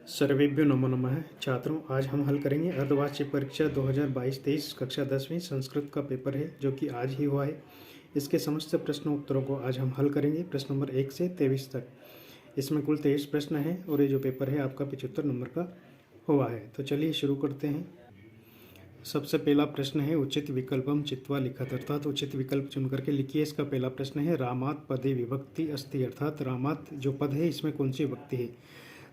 सर्वेभ्यो नमो नमः। छात्रों, आज हम हल करेंगे अर्धवार्षिक परीक्षा 2022-23 कक्षा 10वीं संस्कृत का पेपर है जो कि आज ही हुआ है। इसके समस्त प्रश्नों उत्तरों को आज हम हल करेंगे प्रश्न नंबर 1 से 23 तक। इसमें कुल 23 प्रश्न हैं और ये जो पेपर है आपका 75 नंबर का हुआ है। तो चलिए शुरू करते हैं। सबसे पहला प्रश्न है उचित विकल्पम चित्वा लिखत, अर्थात उचित विकल्प चुन करके लिखिए। इसका पहला प्रश्न है रामात पदे विभक्ति अस्ति, अर्थात रामात जो पद है इसमें कौन सी विभक्ति है।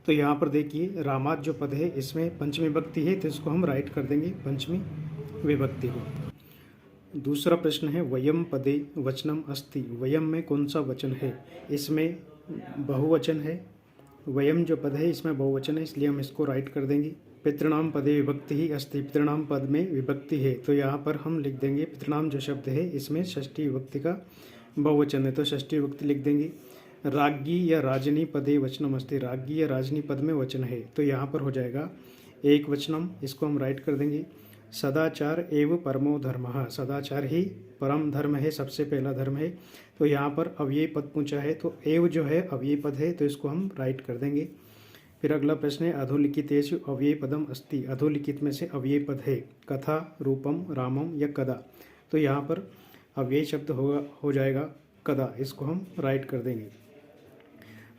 तो यहाँ पर देखिए रामात जो पद है इसमें पंचमी विभक्ति है, तो इसको हम राइट कर देंगे पंचमी विभक्ति को। दूसरा प्रश्न है वयम पदे वचनम अस्ति, वयम में कौन सा वचन है, इसमें बहुवचन है। वयम जो पद है इसमें बहुवचन है, इसलिए हम इसको राइट कर देंगे। पितृणाम पदे विभक्ति ही अस्ति, पितृणाम पद में विभक्ति है, तो यहाँ पर हम लिख देंगे पितृणाम जो शब्द है इसमें षष्ठी विभक्ति का बहुवचन है, तो षष्ठी विभक्ति लिख देंगे। राज्ञी या राजनी पदे वचनम अस्ति, राज्ञी या राजनी पद में वचन है, तो यहाँ पर हो जाएगा एक वचनम, इसको हम राइट कर देंगे। सदाचार एवं परमो धर्मः, सदाचार ही परम धर्म है, सबसे पहला धर्म है, तो यहाँ पर अव्यय पद पूछा है, तो एव जो है अव्यय पद है, तो इसको हम राइट कर देंगे। फिर अगला प्रश्न है अधोलिखितेषु अव्यय पदम अस्ति, अधोलिखित में से अव्यय पद है कथा रूपम रामम या कदा, तो यहाँ पर अव्यय शब्द हो जाएगा कदा, इसको हम राइट कर देंगे।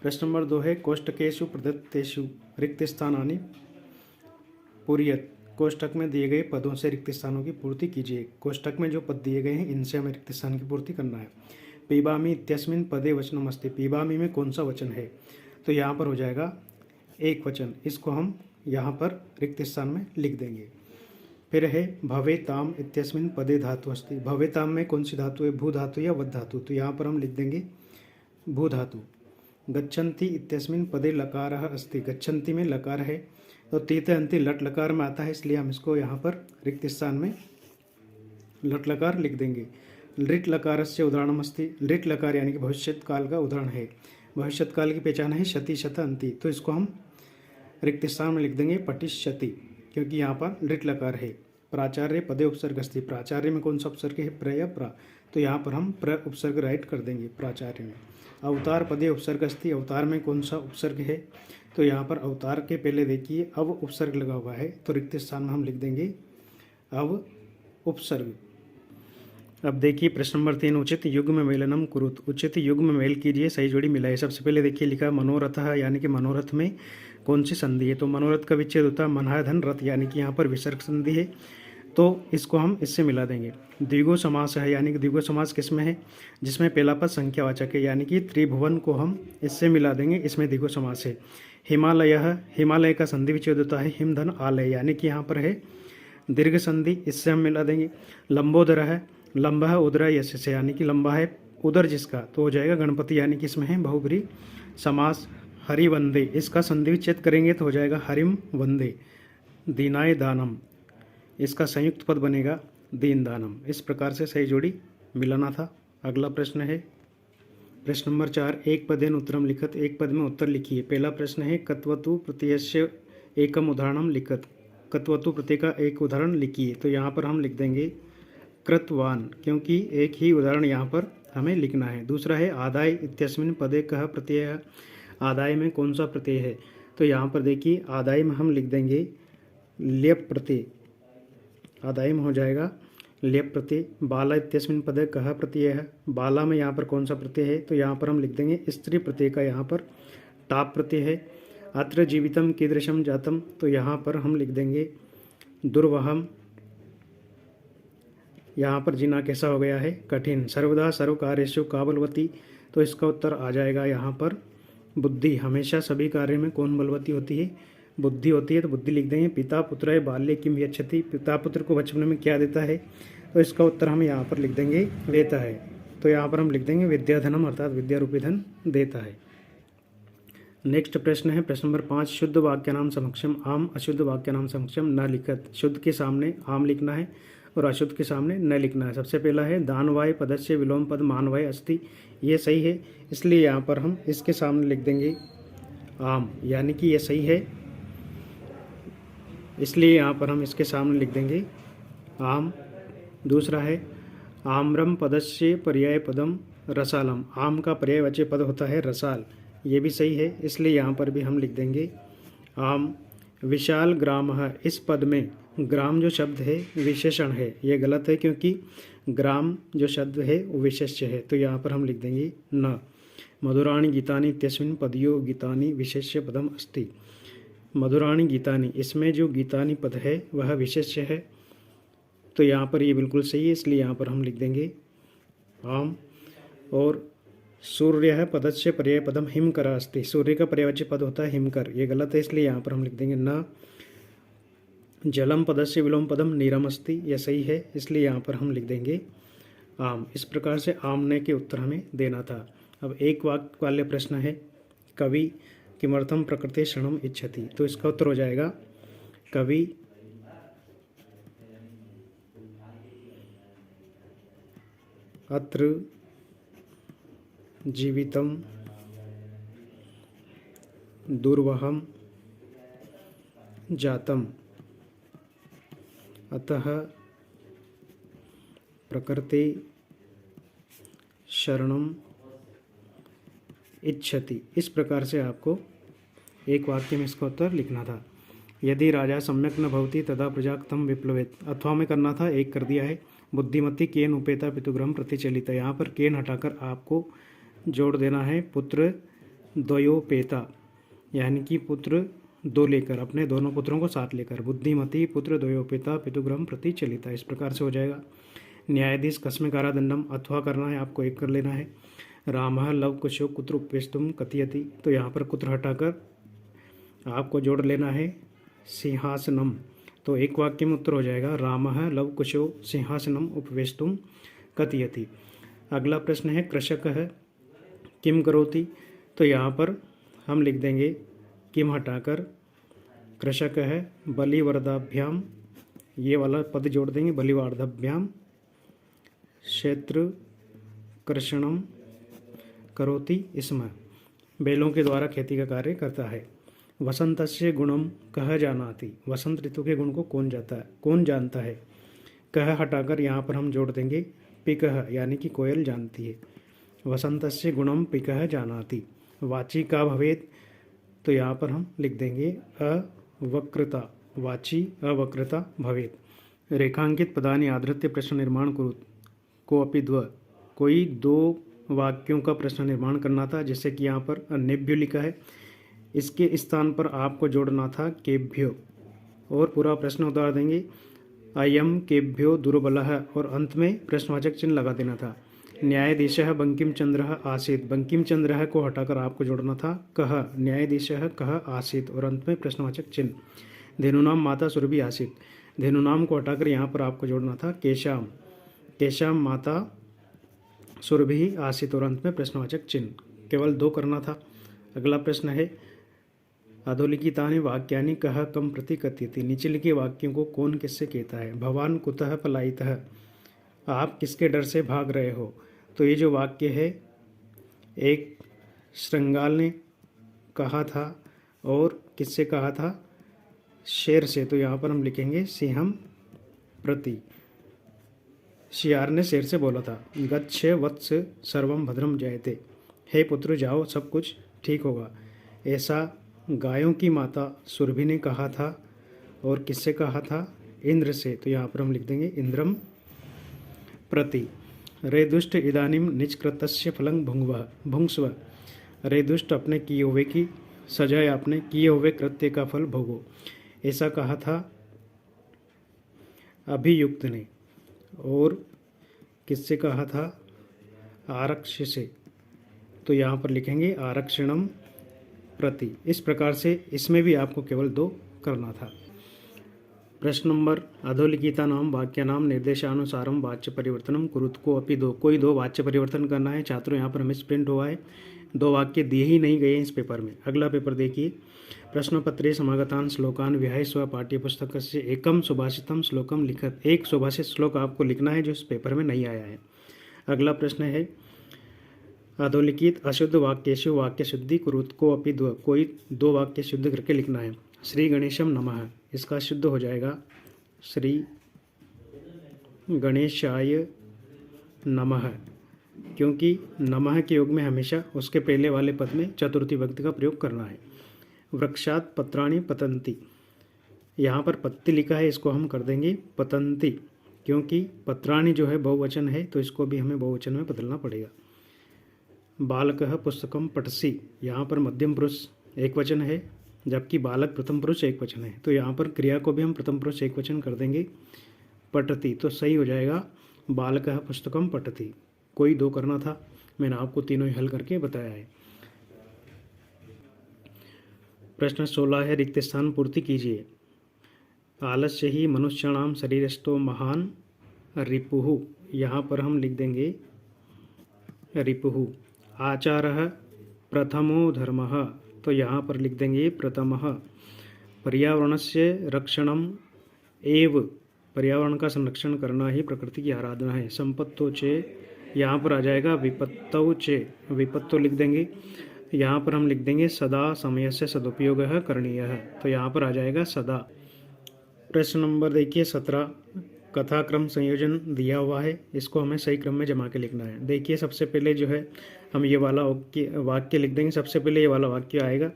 प्रश्न नंबर 2 है कोष्टकेषु प्रदत्तेषु रिक्त स्थानानि पूरयत, कोष्टक में दिए गए पदों से रिक्त स्थानों की पूर्ति कीजिए। कोष्टक में जो पद दिए गए हैं इनसे हमें रिक्त स्थान की पूर्ति करना है। पीबामी इत्यस्मिन् पदे वचनम अस्ति, पीबामी में कौन सा वचन है, तो यहाँ पर हो जाएगा एक वचन, इसको हम यहाँ पर रिक्त स्थान में लिख देंगे। फिर है भवेताम इत्यस्मिन् पदे धातु अस्ति, भवेताम में कौन सी धातु है, भू धातु या वद धातु, तो यहाँ पर हम लिख देंगे भू धातु। गच्छन्ति इत्यस्मिन् पदे लकारः अस्ति, गच्छन्ति में लकार है, तो तीत अंति लट लकार में आता है, इसलिए हम इसको यहाँ पर रिक्त स्थान में लट लकार लिख देंगे। लृट लकारस्य उदाहरणम अस्ति, लृट लकार यानी कि भविष्यत काल का उदाहरण है, भविष्यत काल की पहचान है शति शत अंति, तो इसको हम रिक्त स्थान में लिख देंगे पटिष्यति, क्योंकि यहाँ पर लृट लकार है। प्राचार्य पदे उपसर्ग अस्ति, प्राचार्य में कौन सा उपसर्ग है, प्र या प्रा, तो यहाँ पर हम प्र उपसर्ग राइट कर देंगे प्राचार्य में। अवतार पदे उपसर्ग अस्ति, अवतार में कौन सा उपसर्ग है, तो यहाँ पर अवतार के पहले देखिए अब उपसर्ग लगा हुआ है, तो रिक्त स्थान में हम लिख देंगे अब उपसर्ग। अब देखिए प्रश्न नंबर 3 उचित युग्म मेलनम कुरुत, उचित युग्म मेल कीजिए, सही जोड़ी मिलाए। सबसे पहले देखिए लिखा मनोरथ यानी कि मनोरथ में कौन सी संधि है, तो मनोरथ का विच्छेद होता है मनहा धन रथ, यानी कि यहाँ पर विसर्ग संधि है, तो इसको हम इससे मिला देंगे। द्विगु समास है, यानी कि द्विगु समास किस में है, जिसमें पहला पद संख्यावाचक है, यानी कि त्रिभुवन को हम इससे मिला देंगे, इसमें द्विगु समास है। हिमालय, हिमालय का संधि विच्छेद होता है हिमधन आलय, यानी कि यहाँ पर है दीर्घ संधि, इससे हम मिला देंगे। लंबोदर है, लंबा है उदरा यश से, यानी कि लंबा है उदर जिसका, तो हो जाएगा गणपति, यानी कि इसमें है बहुब्री समास। हरिवंदे, इसका संधि विच्छेद करेंगे तो हो जाएगा हरिम वंदे। दीनाय दानम, इसका संयुक्त पद बनेगा दीन दानम। इस प्रकार से सही जोड़ी मिलाना था। अगला प्रश्न है प्रश्न नंबर 4 एक पदेन उत्तरम लिखत, एक पद में उत्तर लिखिए। पहला प्रश्न है कत्वतु प्रत्ययस्य एकम उदाहरणम लिखत, कत्वतु प्रत्यय का एक उदाहरण लिखिए, तो यहाँ पर हम लिख देंगे कृतवान, क्योंकि एक ही उदाहरण यहाँ पर हमें लिखना है। दूसरा है आदाय इत्यस्मिन् पदे कः प्रत्यय, आदाय में कौन सा प्रत्यय है, तो यहाँ पर देखिए आदाय में हम लिख देंगे लेप प्रत्यय, आदाय में हो जाएगा लेप प्रत्यय। बाला इत्यस्मिन् पदे कः प्रत्यय है, बाला में यहाँ पर कौन सा प्रत्यय है, तो यहाँ पर हम लिख देंगे स्त्री प्रत्यय का यहाँ पर टाप प्रत्यय है। अत्र जीवितम कीदृशम जातम, तो यहाँ पर हम लिख देंगे दुर्वहम, यहाँ पर जीना कैसा हो गया है कठिन। सर्वदा सर्व कार्येषु का बलवती, तो इसका उत्तर आ जाएगा यहाँ पर बुद्धि, हमेशा सभी कार्य में कौन बलवती होती है, बुद्धि होती है, तो बुद्धि लिख देंगे। पिता पुत्र बाल्य किम यच्छति, पिता पुत्र को बचपन में क्या देता है, तो इसका उत्तर हम यहाँ पर लिख देंगे देता है, तो यहाँ पर हम लिख देंगे विद्याधनम, अर्थात विद्या रूपी धन देता है। नेक्स्ट प्रश्न है प्रश्न नंबर 5 शुद्ध वाक्य नाम समक्षम आम अशुद्ध वाक्य नाम समक्षम न लिखत, शुद्ध के सामने आम लिखना है और अशुद्ध के सामने न लिखना है। सबसे पहला है दानवाय पदस्य विलोम पद मानवाय अस्ति, ये सही है, इसलिए यहाँ पर हम इसके सामने लिख देंगे आम, यानी कि ये सही है, इसलिए यहाँ पर हम इसके सामने लिख देंगे आम। दूसरा है आम्रम पदस्य पर्याय पदम रसालम, आम का पर्यायवाची पद होता है रसाल, ये भी सही है, इसलिए यहाँ पर भी हम लिख देंगे आम विशाल ग्राम है, इस पद में ग्राम जो शब्द है विशेषण है, ये गलत है क्योंकि ग्राम जो शब्द है वो विशेष्य है, तो यहाँ पर हम लिख देंगे न। मधुराणि गीतानि इत्यस्मिन् पदयो गीतानि विशेष्य पदम अस्ति। मधुराणि गीतानि, इसमें जो गीतानि पद है वह विशेष्य है, तो यहाँ पर ये बिल्कुल सही है, इसलिए यहाँ पर हम लिख देंगे आम। और सूर्य है पदस्य पर्याय पदम हिमकर अस्ति, सूर्य का पर्यायवाची पद होता है हिमकर, ये गलत है, इसलिए यहाँ पर हम लिख देंगे न। जलम पदस्य विलोम पदम नीरम अस्ति, यह सही है, इसलिए यहाँ पर हम लिख देंगे आम। इस प्रकार से आमने के उत्तर हमें देना था। अब एक वाक्य वाले प्रश्न है, कवि किमर्थम प्रकृते क्षणम इच्छति, तो इसका उत्तर हो जाएगा कवि अत्र जीवितम दुर्वहम जातम अतः प्रकृते शरणम इच्छति। इस प्रकार से आपको एक वाक्य में इसका उत्तर लिखना था। यदि राजा सम्यक न भवति तदा प्रजा कथम विप्लवेत, अथवा में करना था, एक कर दिया है। बुद्धिमती केन उपेता पितुगृहम प्रतिचलिता, यहाँ पर केन हटाकर आपको जोड़ देना है पुत्र द्वयोपेता, यानी कि पुत्र दो लेकर, अपने दोनों पुत्रों को साथ लेकर। बुद्धिमती पुत्र द्वयोपेता पितुगृहम प्रतिचलिता, इस प्रकार से हो जाएगा। न्यायाधीश कस्मै कारादंडम, अथवा करना है आपको, एक कर लेना है। रामः लवकुशो कुत्र उपवेष्टुम कथयति, तो यहाँ पर कुत्र हटाकर आपको जोड़ लेना है सिंहासनम, तो एक वाक्य में उत्तर हो जाएगा रामः लवकुशो सिंहासनम उपवेष्टुम कथयति। अगला प्रश्न है कृषक है किम करोति, तो यहाँ पर हम लिख देंगे किम हटाकर कृषक है बलिवर्धाभ्याम, ये वाला पद जोड़ देंगे बलिवर्धाभ्याम क्षेत्र कृषणम करोति, इसमें बैलों के द्वारा खेती का कार्य करता है। वसंतस्य गुणम कह जानाति, वसंत ऋतु के गुण को कौन जानता है। कह हटाकर यहाँ पर हम जोड़ देंगे पिकह, यानी कि कोयल जानती है। वसंतस्य गुणम पिकह जानाति। वाची का भवेद, तो यहाँ पर हम लिख देंगे अवक्रता, वाची अवक्रता भवेद। रेखांकित पदानि आधृत्य प्रश्न निर्माण कुरुत को अपि द्व, कोई दो वाक्यों का प्रश्न निर्माण करना था, जैसे कि यहाँ पर अन्यभ्यो लिखा है, इसके स्थान पर आपको जोड़ना था केभ्यो, और पूरा प्रश्न उतार देंगे अयम केभ्यो दुर्बलः, और अंत में प्रश्नवाचक चिन्ह लगा देना था। न्यायाधीशः बंकिम चंद्रः आसीत्, बंकिम चंद्रः को हटाकर आपको जोड़ना था कह, न्यायाधीशः कह आसीत्, और अंत में प्रश्नवाचक चिन्ह। धेनुनाम माता सुरभि आसीत्, धेनुनाम को हटाकर यहाँ पर आपको जोड़ना था केशाम, केशाम माता सुरभि आसीत्, और अंत में प्रश्नवाचक चिन्ह। केवल दो करना था। अगला प्रश्न है अधोलिखितानि वाक्यानि कह कम प्रति कथयति, नीचे लिखे वाक्यों को कौन किससे कहता है। भवान कुतः पलायितः, आप किसके डर से भाग रहे हो, तो ये जो वाक्य है एक श्रृंगाल ने कहा था, और किससे कहा था, शेर से, तो यहाँ पर हम लिखेंगे सिंहम प्रति, शियार ने शेर से बोला था। गच्छ वत्स सर्वम भद्रम जयते, हे पुत्र जाओ सब कुछ ठीक होगा, ऐसा गायों की माता सुरभि ने कहा था, और किससे कहा था, इंद्र से, तो यहाँ पर हम लिख देंगे इंद्रम प्रति। रे दुष्ट इदानीम निष्कृतस्य फलं भुंक्स्व, रे दुष्ट अपने किए हुए की सजा या अपने किए हुए कृत्य का फल भोगो, ऐसा कहा था अभियुक्त ने, और किससे कहा था, आरक्ष से, तो यहाँ पर लिखेंगे आरक्षणम प्रति। इस प्रकार से इसमें भी आपको केवल दो करना था। प्रश्न नंबर अधोलिखिता नाम वाक्य नाम निर्देशानुसारम वाच्य परिवर्तनम कुरुत को अपि दो, कोई दो वाच्य परिवर्तन करना है। छात्रों यहाँ पर हमें प्रिंट हुआ है, दो वाक्य दिए ही नहीं गए इस पेपर में। अगला पेपर देखिए, प्रश्न पत्रे समागतान श्लोकान विहाय स्व पाठ्य पुस्तक से एकम सुभाषितम श्लोकम लिखत, एक सुभाषित श्लोक आपको लिखना है जो इस पेपर में नहीं आया है। अगला प्रश्न है अधोलिखित अशुद्ध वाक्येषु वाक्य शुद्धि कुरुत को अपि द्व, कोई दो वाक्य शुद्ध करके लिखना है। श्री गणेशम नमः, इसका शुद्ध हो जाएगा श्री गणेशाय नमः, क्योंकि नमः के योग में हमेशा उसके पहले वाले पद में चतुर्थी विभक्ति का प्रयोग करना है। वृक्षात पत्राणि पतन्ति। यहाँ पर पत्ती लिखा है, इसको हम कर देंगे पतन्ति, क्योंकि पत्राणि जो है बहुवचन है तो इसको भी हमें बहुवचन में बदलना पड़ेगा। बालकः पुस्तकं पठसि, यहाँ पर मध्यम पुरुष एक वचन है जबकि बालक प्रथम पुरुष एक वचन है, तो यहाँ पर क्रिया को भी हम प्रथम पुरुष एक वचन कर देंगे पठति, तो सही हो जाएगा बालकः पुस्तकं पठति। कोई दो करना था, मैंने आपको तीनों ही हल करके बताया है। प्रश्न 16 है, रिक्त स्थान पूर्ति कीजिए। आलस्य ही मनुष्याणाम शरीरस्थो महान रिपुः, यहाँ पर हम लिख देंगे रिपुः। आचारः प्रथमो धर्मः, तो यहाँ पर लिख देंगे प्रथमः। पर्यावरणस्य रक्षणम एव, पर्यावरण का संरक्षण करना ही प्रकृति की आराधना है। संपत्तो चे, यहाँ पर आ जाएगा विपत्तौ चे, विपत्तो लिख देंगे। यहाँ पर हम लिख देंगे सदा समयस्य सदुपयोगः करणीयः, तो यहाँ पर आ जाएगा सदा। प्रश्न नंबर देखिए 17, कथा क्रम संयोजन दिया हुआ है, इसको हमें सही क्रम में जमा के लिखना है। देखिए सबसे पहले जो है हम ये वाला वाक्य लिख देंगे। सबसे पहले ये वाला वाक्य आएगा,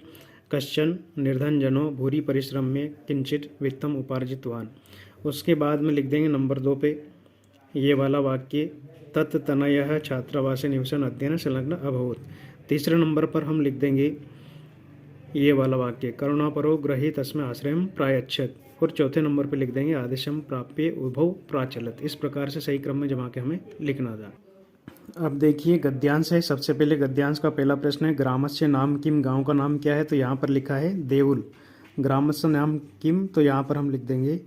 कश्चन निर्धन जनो भूरी परिश्रम में किंचित वित्तम उपार्जितवान। उसके बाद में लिख देंगे नंबर 2 पे ये वाला वाक्य, तत्तनयः छात्रावासे निवसन अध्ययन संलग्न अभवत्। तीसरे नंबर पर हम लिख देंगे ये वाला वाक्य, करुणापरो गृहे तस्मै आश्रयं प्रायच्छत्। और चौथे नंबर पर लिख देंगे आदेशम प्राप्य उभौ प्राचलत। इस प्रकार से सही क्रम में जमा के हमें लिखना था। अब देखिए गद्यांश है। सबसे पहले गद्यांश का पहला प्रश्न है, ग्रामस्य नाम किम, गांव का नाम क्या है, तो यहाँ पर लिखा है देउल। ग्रामस्य नाम किम, तो यहाँ पर हम लिख देंगे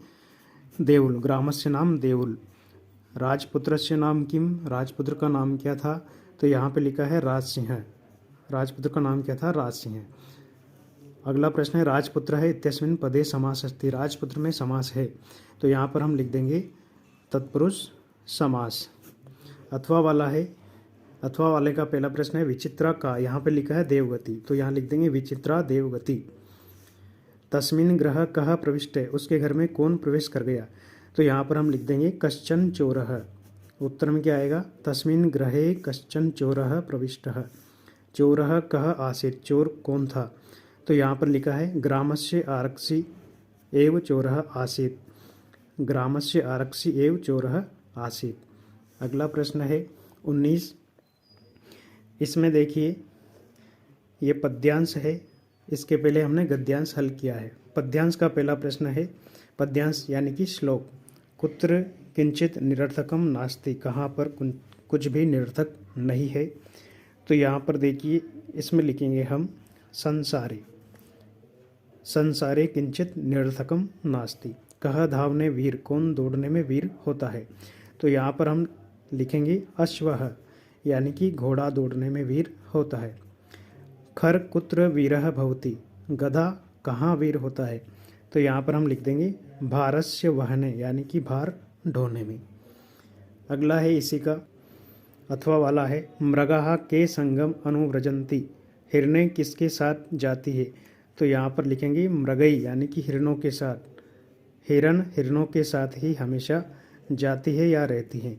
देउल, ग्रामस्य नाम देउल। राजपुत्रस्य नाम किम, राजपुत्र का नाम क्या था, तो यहाँ पे लिखा है राजसिंह, राजपुत्र का नाम क्या था, राजसिंह। अगला प्रश्न है, राजपुत्र है इत्यस्मिन् पदे समास अस्ति, राजपुत्र में समास है, तो यहाँ पर हम लिख देंगे तत्पुरुष समास। अथवा वाला है, अथवा वाले का पहला प्रश्न है, विचित्रा का, यहाँ पे लिखा है देवगति, तो यहाँ लिख देंगे विचित्रा देवगति। तस्मिन् गृह कः प्रविष्ट, उसके घर में कौन प्रवेश कर गया, तो यहाँ पर हम लिख देंगे कश्चन चोरः। उत्तर में क्या आएगा, तस्मिन् गृहे कश्चन चोरः प्रविष्टः। चोरः कः आसीत्, चोर कौन था, तो यहाँ पर लिखा है ग्रामस्य आरक्षी एव चोरः आसीत्, ग्रामस्य आरक्षी एव चोरः आसीत्। अगला प्रश्न है 19, इसमें देखिए ये पद्यांश है, इसके पहले हमने गद्यांश हल किया है। पद्यांश का पहला प्रश्न है, पद्यांश यानी कि श्लोक, कुत्र किंचित निरर्थकम नास्ति, कहाँ पर कुछ भी निरर्थक नहीं है, तो यहाँ पर देखिए इसमें लिखेंगे हम संसारे, संसारे किंचित निरर्थकम नास्ति। कह धावने वीर, कौन दौड़ने में वीर होता है, तो यहाँ पर हम लिखेंगे अश्वः, यानी कि घोड़ा दौड़ने में वीर होता है। खर कुत्र वीरः भवति, गधा कहाँ वीर होता है, तो यहाँ पर हम लिख देंगे भारस्य वहने, यानी कि भार ढोने में। अगला है इसी का अथवा वाला है, मृगाः के संगम अनुव्रजन्ति, हिरणे किसके साथ जाती है, तो यहाँ पर लिखेंगे मृगई, यानी कि हिरणों के साथ। हिरण हिरणों के साथ ही हमेशा जाती है या रहती है।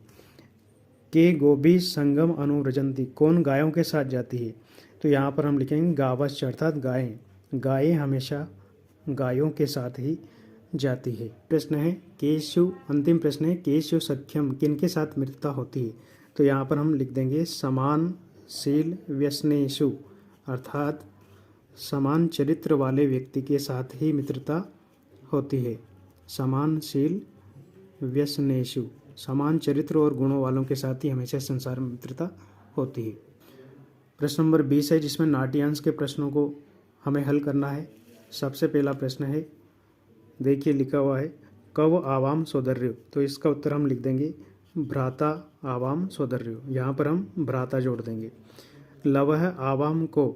के गोभी संगम अनुव्रजन्ति, कौन गायों के साथ जाती है, तो यहाँ पर हम लिखेंगे गावश्च, अर्थात गायें, गायें हमेशा गायों के साथ ही जाती है। प्रश्न है केशु, अंतिम प्रश्न है केशु सख्यम, किनके साथ मित्रता होती है, तो यहाँ पर हम लिख देंगे समानशील व्यसनेषु, अर्थात समान चरित्र वाले व्यक्ति के साथ ही मित्रता होती है। समानशील व्यसनेषु, समान चरित्र और गुणों वालों के साथ ही हमेशा संसार में मित्रता होती है। प्रश्न नंबर 20 है, जिसमें नाट्यांश के प्रश्नों को हमें हल करना है। सबसे पहला प्रश्न है, देखिए लिखा हुआ है कव आवाम सोदर्यो, तो इसका उत्तर हम लिख देंगे भ्राता आवाम सोदर्यो, यहाँ पर हम भ्राता जोड़ देंगे। लवह आवाम को,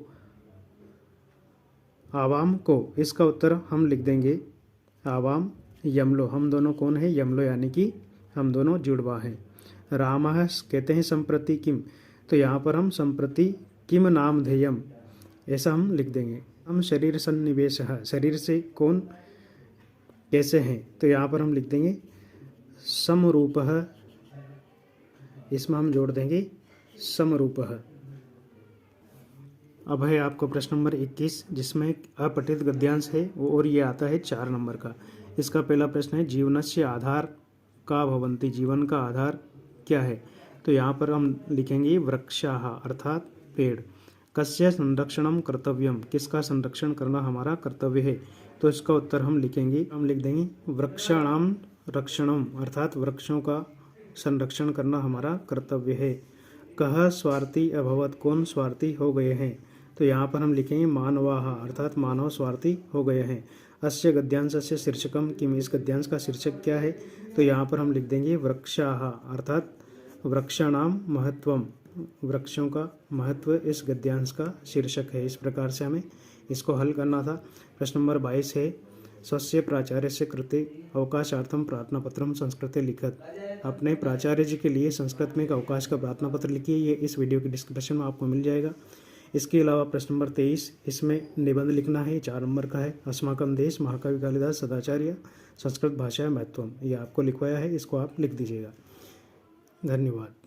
आवाम को, इसका उत्तर हम लिख देंगे आवाम यमलो, हम दोनों कौन है, यमलो, यानी कि हम दोनों जुड़वा हैं। रामः कहते हैं संप्रति किम, तो यहाँ पर हम संप्रति किम नाम ध्येयम, ऐसा हम लिख देंगे। हम शरीर सन्निवेश, शरीर से कौन कैसे हैं, तो यहाँ पर हम लिख देंगे समरूपः, इसमें हम जोड़ देंगे समरूपः। अब है आपको प्रश्न नंबर 21, जिसमें अपठित गद्यांश है और ये आता है 4 नंबर का। इसका पहला प्रश्न है जीवनस्य आधार का भवन्ति, जीवन का आधार क्या है? तो यहाँ पर हम लिखेंगे वृक्षाः अर्थात पेड़। कस्य संरक्षणम कर्तव्यम, किसका संरक्षण करना हमारा कर्तव्य है? तो इसका उत्तर हम लिख देंगे वृक्षाणाम रक्षणम अर्थात वृक्षों का संरक्षण करना हमारा कर्तव्य है। कह स्वार्थी अभवत, कौन स्वार्थी हो गए हैं? तो यहाँ पर हम लिखेंगे मानवाः अर्थात मानव स्वार्थी हो गए हैं। अस्य गद्यांशस्य शीर्षकम किम, इस गद्यांश का शीर्षक क्या है? तो यहाँ पर हम लिख देंगे वृक्षाः अर्थात वृक्षाणाम महत्वम, वृक्षों का महत्व इस गद्यांश का शीर्षक है। इस प्रकार से हमें इसको हल करना था। प्रश्न नंबर 22 है स्वस्य प्राचार्यस्य कृते अवकाशार्थम प्रार्थना पत्रम संस्कृते लिखत, अपने प्राचार्य जी के लिए संस्कृत में एक अवकाश का प्रार्थना पत्र लिखिए। ये इस वीडियो के डिस्क्रिप्शन में आपको मिल जाएगा। इसके अलावा प्रश्न नंबर 23, इसमें निबंध लिखना है, 4 नंबर का है। अस्माकं देश महाकवि कालिदास सदाचार्य संस्कृत भाषा महत्वम, ये आपको लिखवाया है, इसको आप लिख दीजिएगा। धन्यवाद।